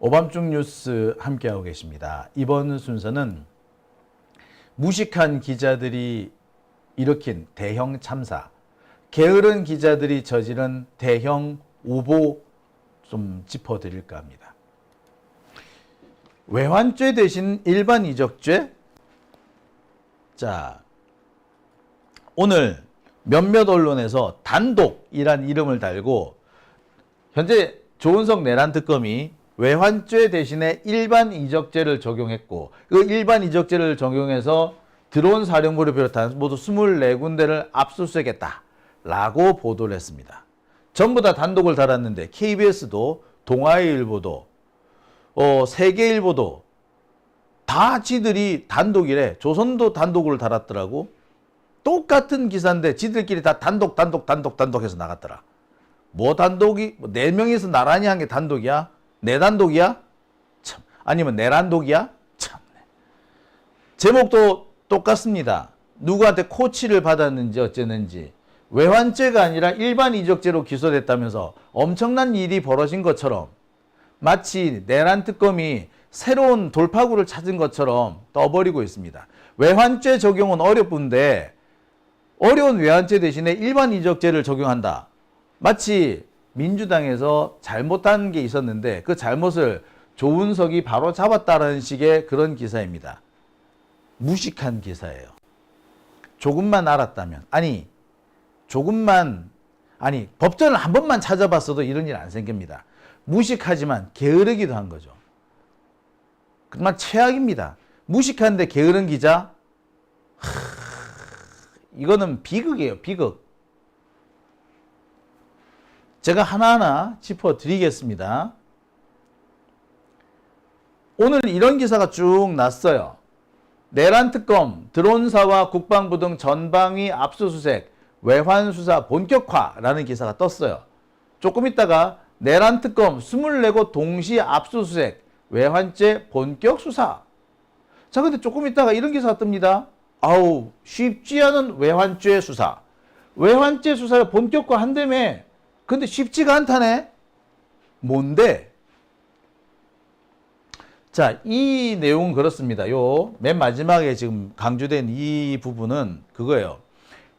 오밤중 뉴스 함께하고 계십니다. 이번 순서는 무식한 기자들이 일으킨 대형 참사, 게으른 기자들이 저지른 대형 오보 좀 짚어드릴까 합니다. 외환죄 대신 일반 이적죄? 자, 오늘 몇몇 언론에서 단독이란 이름을 달고 현재 조은석 내란 특검이 외환죄 대신에 일반 이적죄를 적용했고 그 일반 이적죄를 적용해서 드론 사령부를 비롯한 모두 24군데를 압수수색했다라고 보도를 했습니다. 전부 다 단독을 달았는데 KBS도 동아일보도 세계일보도 다 지들이 단독이래. 조선도 단독을 달았더라고. 똑같은 기사인데 지들끼리 다 단독 해서 나갔더라. 뭐 단독이 4명이서 나란히 한 게 단독이야? 내 단독이야? 참. 아니면 내란독이야? 참. 제목도 똑같습니다. 누구한테 코치를 받았는지 어쨌는지. 외환죄가 아니라 일반 이적죄로 기소됐다면서 엄청난 일이 벌어진 것처럼 마치 내란 특검이 새로운 돌파구를 찾은 것처럼 떠버리고 있습니다. 외환죄 적용은 어렵던데 어려운 외환죄 대신에 일반 이적죄를 적용한다. 마치 민주당에서 잘못한 게 있었는데 그 잘못을 조은석이 바로 잡았다는 식의 그런 기사입니다. 무식한 기사예요. 조금만 알았다면 법전을 한 번만 찾아봤어도 이런 일 안 생깁니다. 무식하지만 게으르기도 한 거죠. 정말 최악입니다. 무식한데 게으른 기자? 이거는 비극이에요. 비극. 제가 하나하나 짚어드리겠습니다. 오늘 이런 기사가 쭉 났어요. 내란특검, 드론사와 국방부 등 전방위 압수수색, 외환수사 본격화라는 기사가 떴어요. 조금 있다가 내란특검 24곳 동시 압수수색, 외환죄 본격수사. 자, 근데 조금 있다가 이런 기사가 뜹니다. 아우, 쉽지 않은 외환죄 수사. 외환죄 수사를 본격화 한다며. 근데 쉽지가 않다네. 뭔데? 자, 이 내용은 그렇습니다. 요 맨 마지막에 지금 강조된 이 부분은 그거예요.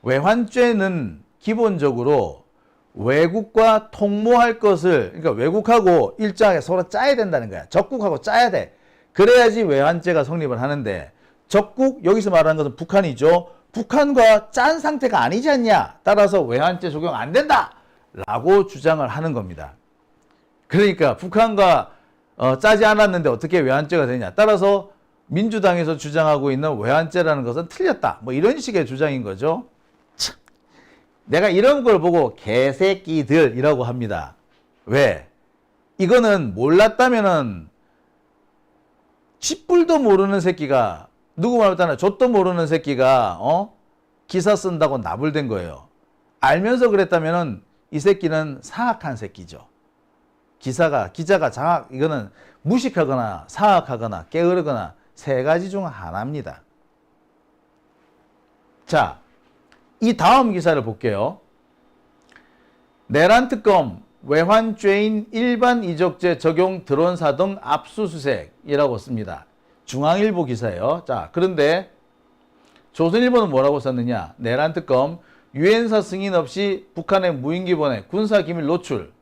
외환죄는 기본적으로 외국과 통모할 것을, 그러니까 외국하고 일정하게 서로 짜야 된다는 거야. 적국하고 짜야 돼. 그래야지 외환죄가 성립을 하는데 적국, 여기서 말하는 것은 북한이죠. 북한과 짠 상태가 아니지 않냐. 따라서 외환죄 적용 안 된다. 라고 주장을 하는 겁니다. 그러니까 북한과 짜지 않았는데 어떻게 외환죄가 되냐. 따라서 민주당에서 주장하고 있는 외환죄라는 것은 틀렸다. 뭐 이런 식의 주장인 거죠. 참. 내가 이런 걸 보고 개새끼들이라고 합니다. 왜? 이거는 몰랐다면은 쥐뿔도 모르는 새끼가, 누구 말하잖아요. 좆도 모르는 새끼가 기사 쓴다고 나불댄 거예요. 알면서 그랬다면은 이 새끼는 사악한 새끼죠. 기자가 이거는 무식하거나 사악하거나 게으르거나 세 가지 중 하나입니다. 자, 이 다음 기사를 볼게요. 내란특검 외환죄인 일반 이적죄 적용 드론사 등 압수수색이라고 씁니다. 중앙일보 기사예요. 자, 그런데 조선일보는 뭐라고 썼느냐. 내란특검 유엔사 승인 없이 북한에 무인기 보내 군사기밀 노출.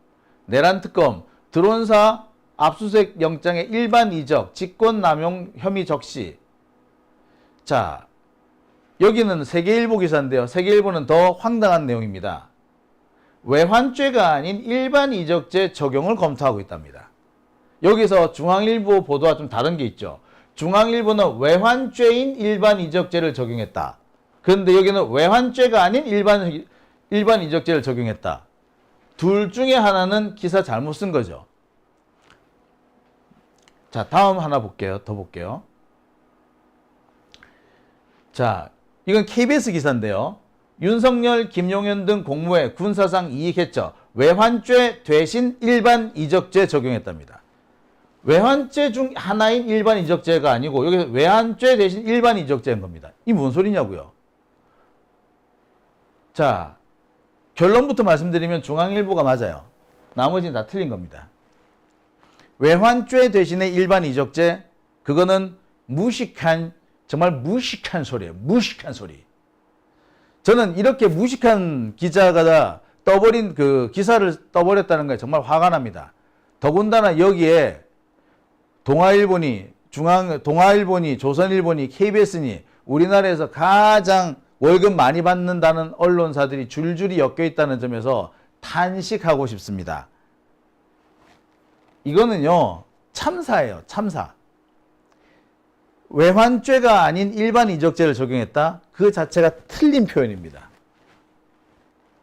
내란특검 드론사 압수수색 영장의 일반 이적 직권남용 혐의 적시. 자, 여기는 세계일보 기사인데요. 세계일보는 더 황당한 내용입니다. 외환죄가 아닌 일반 이적죄 적용을 검토하고 있답니다. 여기서 중앙일보 보도와 좀 다른 게 있죠. 중앙일보는 외환죄인 일반 이적죄를 적용했다. 그런데 여기는 외환죄가 아닌 일반 이적죄를 적용했다. 둘 중에 하나는 기사 잘못 쓴 거죠. 자, 다음 하나 볼게요. 더 볼게요. 자, 이건 KBS 기사인데요. 윤석열, 김용현 등 공무회 군사상 이익했죠. 외환죄 대신 일반 이적죄 적용했답니다. 외환죄 중 하나인 일반 이적죄가 아니고 여기서 외환죄 대신 일반 이적죄인 겁니다. 이 뭔 소리냐고요. 자, 결론부터 말씀드리면 중앙일보가 맞아요. 나머지는 다 틀린 겁니다. 외환죄 대신에 일반 이적죄, 그거는 무식한, 정말 무식한 소리예요. 무식한 소리. 저는 이렇게 무식한 기자가 떠버린 그 기사를 떠버렸다는 거에 정말 화가 납니다. 더군다나 여기에 동아일보니, 동아일보니, 조선일보니, KBS니 우리나라에서 가장 월급 많이 받는다는 언론사들이 줄줄이 엮여 있다는 점에서 탄식하고 싶습니다. 이거는요, 참사예요, 참사. 외환죄가 아닌 일반 이적죄를 적용했다? 그 자체가 틀린 표현입니다.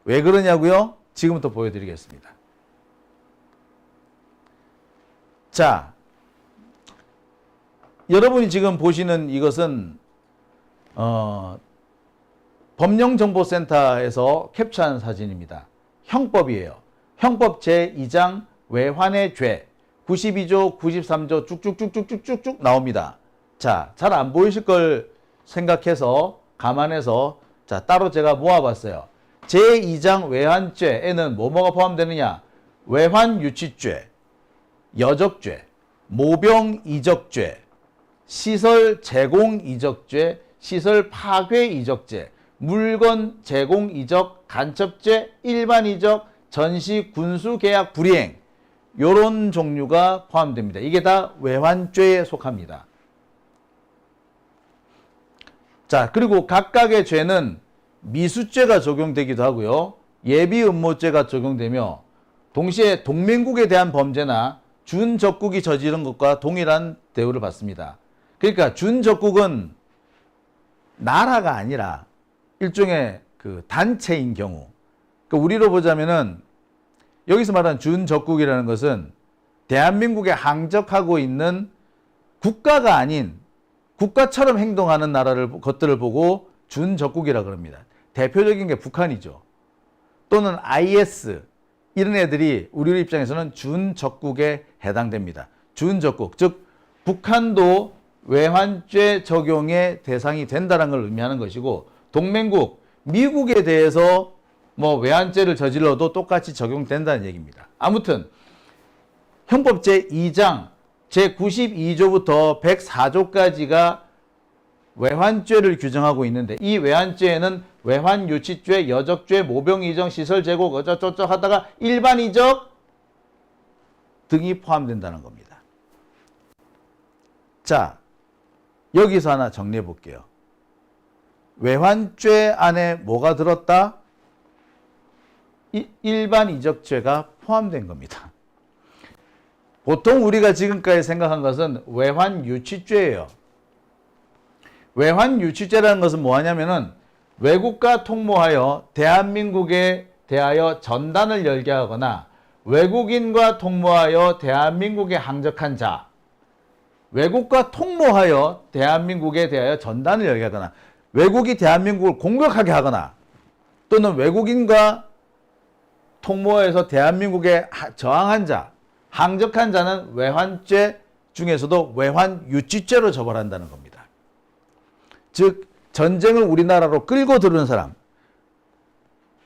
왜 그러냐고요? 지금부터 보여드리겠습니다. 자, 여러분이 지금 보시는 이것은 법령정보센터에서 캡처한 사진입니다. 형법이에요. 형법 제2장 외환의 죄 92조, 93조 쭉쭉쭉쭉쭉쭉 나옵니다. 자, 잘 안 보이실 걸 생각해서 감안해서 자, 따로 제가 모아봤어요. 제2장 외환죄에는 뭐가 포함되느냐? 외환유치죄, 여적죄, 모병이적죄, 시설 제공이적죄, 시설 파괴이적죄, 물건 제공이적, 간첩죄, 일반이적, 전시 군수계약 불이행 요런 종류가 포함됩니다. 이게 다 외환죄에 속합니다. 자, 그리고 각각의 죄는 미수죄가 적용되기도 하고요. 예비음모죄가 적용되며 동시에 동맹국에 대한 범죄나 준적국이 저지른 것과 동일한 대우를 받습니다. 그러니까 준적국은 나라가 아니라 일종의 그 단체인 경우, 그러니까 우리로 보자면은 여기서 말하는 준적국이라는 것은 대한민국에 항적하고 있는 국가가 아닌 국가처럼 행동하는 것들을 보고 준적국이라 그럽니다. 대표적인 게 북한이죠. 또는 IS 이런 애들이 우리 입장에서는 준적국에 해당됩니다. 준적국, 즉 북한도 외환죄 적용의 대상이 된다는 걸 의미하는 것이고, 동맹국 미국에 대해서 뭐 외환죄를 저질러도 똑같이 적용된다는 얘기입니다. 아무튼 형법 제2장 제92조부터 104조까지가 외환죄를 규정하고 있는데, 이 외환죄에는 외환유치죄, 여적죄, 모병이적, 시설제공 어쩌저쩌 하다가 일반이적 등이 포함된다는 겁니다. 자, 여기서 하나 정리해 볼게요. 외환죄 안에 뭐가 들었다? 일반 이적죄가 포함된 겁니다. 보통 우리가 지금까지 생각한 것은 외환유치죄예요. 외환유치죄라는 것은 뭐하냐면은 외국과 통모하여 대한민국에 대하여 전단을 열게 하거나 외국인과 통모하여 대한민국에 항적한 자, 외국과 통모하여 대한민국에 대하여 전단을 열게 하거나 외국이 대한민국을 공격하게 하거나 또는 외국인과 통모해서 대한민국에 저항한 자, 항적한 자는 외환죄 중에서도 외환유치죄로 처벌한다는 겁니다. 즉 전쟁을 우리나라로 끌고 들어오는 사람,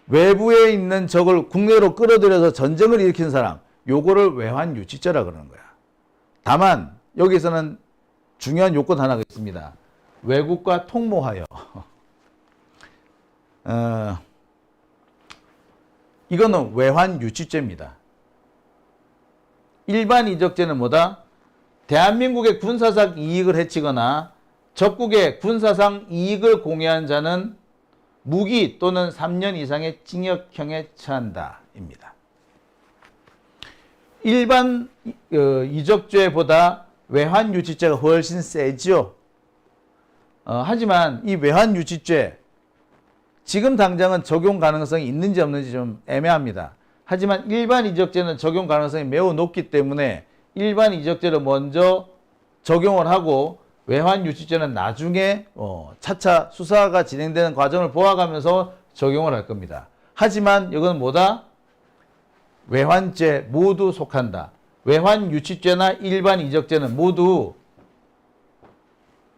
외부에 있는 적을 국내로 끌어들여서 전쟁을 일으킨 사람, 요거를 외환유치죄라 그러는 거야. 다만 여기서는 중요한 요건 하나가 있습니다. 외국과 통모하여. 이거는 외환유치죄입니다. 일반 이적죄는 뭐다? 대한민국의 군사상 이익을 해치거나 적국의 군사상 이익을 공유한 자는 무기 또는 3년 이상의 징역형에 처한다 입니다. 일반 이적죄보다 외환유치죄가 훨씬 세죠. 하지만 이 외환유치죄 지금 당장은 적용 가능성이 있는지 없는지 좀 애매합니다. 하지만 일반 이적죄는 적용 가능성이 매우 높기 때문에 일반 이적죄를 먼저 적용을 하고 외환유치죄는 나중에 차차 수사가 진행되는 과정을 보아가면서 적용을 할 겁니다. 하지만 이건 뭐다? 외환죄 모두 속한다. 외환유치죄나 일반 이적죄는 모두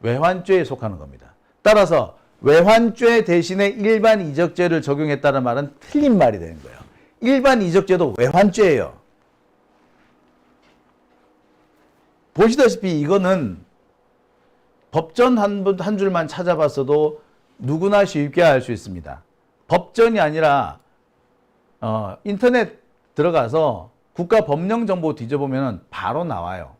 외환죄에 속하는 겁니다. 따라서 외환죄 대신에 일반 이적죄를 적용했다는 말은 틀린 말이 되는 거예요. 일반 이적죄도 외환죄예요. 보시다시피 이거는 법전 한 줄만 찾아봤어도 누구나 쉽게 알 수 있습니다. 법전이 아니라 인터넷 들어가서 국가법령정보 뒤져보면 바로 나와요.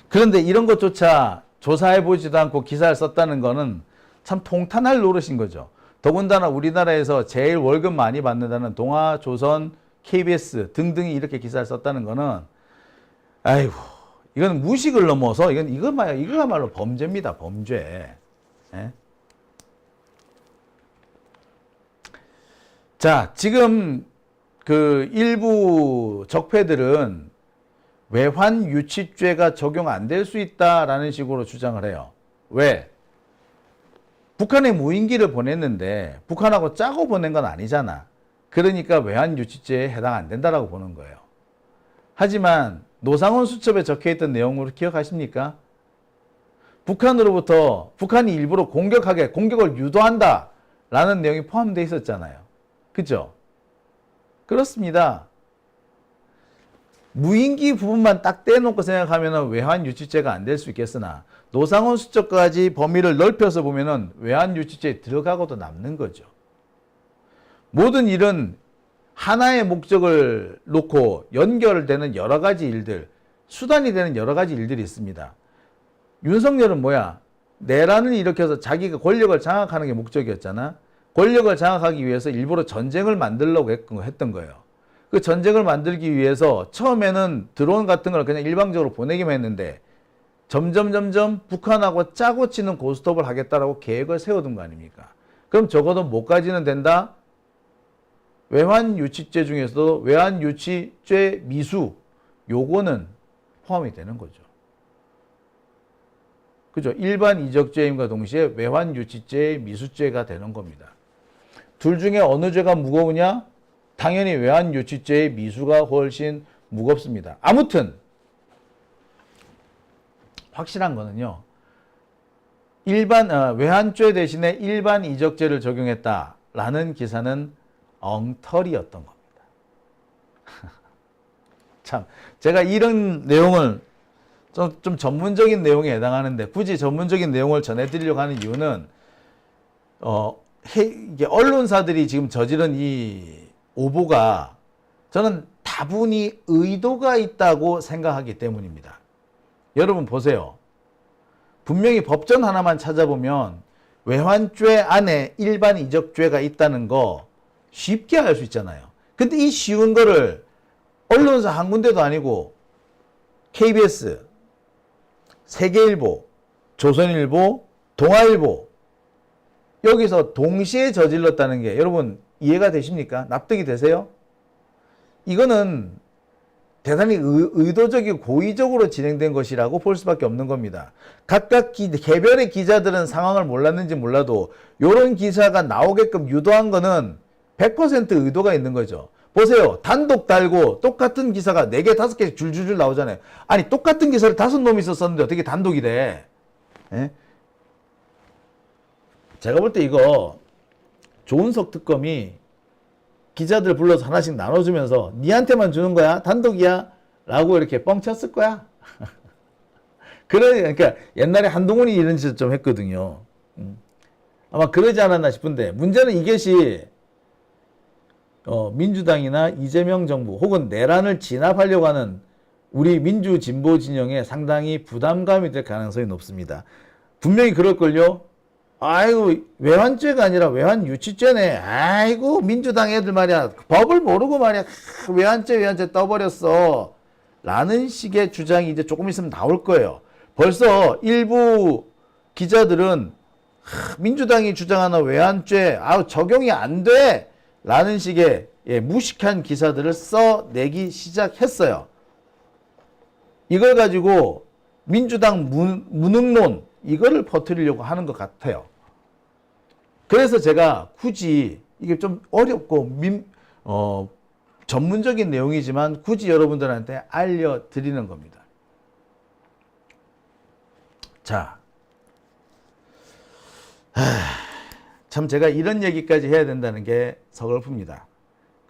그런데 이런 것조차 조사해보지도 않고 기사를 썼다는 거는 참 통탄할 노릇인 거죠. 더군다나 우리나라에서 제일 월급 많이 받는다는 동아, 조선, KBS 등등이 이렇게 기사를 썼다는 거는 아이고 이건 무식을 넘어서 이거야말로 범죄입니다. 범죄. 예? 자, 지금 그 일부 적폐들은 외환유치죄가 적용 안 될 수 있다라는 식으로 주장을 해요. 왜? 북한에 무인기를 보냈는데 북한하고 짜고 보낸 건 아니잖아. 그러니까 외환유치죄에 해당 안 된다라고 보는 거예요. 하지만 노상원 수첩에 적혀있던 내용으로 기억하십니까? 북한이 일부러 공격을 유도한다 라는 내용이 포함되어 있었잖아요. 그죠? 그렇습니다. 무인기 부분만 딱 떼놓고 생각하면 외환유치죄가 안 될 수 있겠으나 노상원 수첩까지 범위를 넓혀서 보면 외환유치죄에 들어가고도 남는 거죠. 모든 일은 하나의 목적을 놓고 연결되는 여러 가지 일들, 수단이 되는 여러 가지 일들이 있습니다. 윤석열은 뭐야? 내란을 일으켜서 자기가 권력을 장악하는 게 목적이었잖아. 권력을 장악하기 위해서 일부러 전쟁을 만들려고 했던 거예요. 그 전쟁을 만들기 위해서 처음에는 드론 같은 걸 그냥 일방적으로 보내기만 했는데 점점 북한하고 짜고 치는 고스톱을 하겠다라고 계획을 세워둔 거 아닙니까? 그럼 적어도 뭐까지는 된다? 외환유치죄 중에서도 외환유치죄 미수 요거는 포함이 되는 거죠. 그죠? 일반 이적죄임과 동시에 외환유치죄의 미수죄가 되는 겁니다. 둘 중에 어느 죄가 무거우냐? 당연히 외환유치죄의 미수가 훨씬 무겁습니다. 아무튼 확실한 거는요. 외환죄 대신에 일반 이적죄를 적용했다라는 기사는 엉터리였던 겁니다. 참 제가 이런 내용을 좀 전문적인 내용에 해당하는데 굳이 전문적인 내용을 전해드리려고 하는 이유는 이게 언론사들이 지금 저지른 이 오보가 저는 다분히 의도가 있다고 생각하기 때문입니다. 여러분 보세요. 분명히 법전 하나만 찾아보면 외환죄 안에 일반 이적죄가 있다는 거 쉽게 알 수 있잖아요. 근데 이 쉬운 거를 언론사 한 군데도 아니고 KBS, 세계일보, 조선일보, 동아일보 여기서 동시에 저질렀다는 게 여러분 이해가 되십니까? 납득이 되세요? 이거는 대단히 의도적이고 고의적으로 진행된 것이라고 볼 수밖에 없는 겁니다. 각각 개별의 기자들은 상황을 몰랐는지 몰라도 이런 기사가 나오게끔 유도한 거는 100% 의도가 있는 거죠. 보세요. 단독 달고 똑같은 기사가 4개, 5개 줄줄줄 나오잖아요. 아니 똑같은 기사를 5놈이 썼었는데 어떻게 단독이 돼? 예? 제가 볼 때 이거 조은석 특검이 기자들 불러서 하나씩 나눠주면서 니한테만 주는 거야? 단독이야? 라고 이렇게 뻥쳤을 거야. 그러니까 옛날에 한동훈이 이런 짓을 좀 했거든요. 아마 그러지 않았나 싶은데 문제는 이것이 민주당이나 이재명 정부 혹은 내란을 진압하려고 하는 우리 민주진보 진영에 상당히 부담감이 될 가능성이 높습니다. 분명히 그럴걸요. 아이고 외환죄가 아니라 외환유치죄네. 아이고 민주당 애들 말이야 법을 모르고 말이야 외환죄 떠버렸어 라는 식의 주장이 이제 조금 있으면 나올 거예요. 벌써 일부 기자들은 민주당이 주장하는 외환죄 적용이 안 돼 라는 식의 무식한 기사들을 써내기 시작했어요. 이걸 가지고 민주당 무능론 이거를 퍼뜨리려고 하는 것 같아요. 그래서 제가 굳이 이게 좀 어렵고 전문적인 내용이지만 굳이 여러분들한테 알려드리는 겁니다. 자, 참 제가 이런 얘기까지 해야 된다는 게 서글픕니다.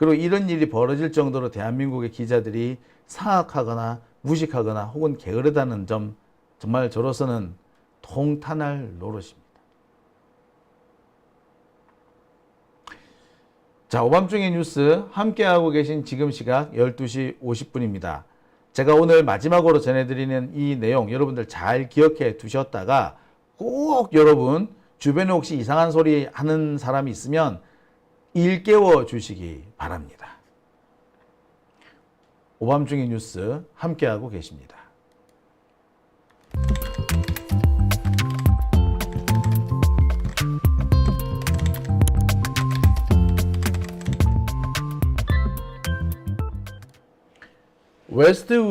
그리고 이런 일이 벌어질 정도로 대한민국의 기자들이 사악하거나 무식하거나 혹은 게으르다는 점, 정말 저로서는 통탄할 노릇입니다. 자, 오밤중의 뉴스 함께하고 계신 지금 시각 12시 50분입니다. 제가 오늘 마지막으로 전해드리는 이 내용 여러분들 잘 기억해 두셨다가 꼭 여러분 주변에 혹시 이상한 소리 하는 사람이 있으면 일깨워 주시기 바랍니다. 오밤중의 뉴스 함께하고 계십니다. 웨스트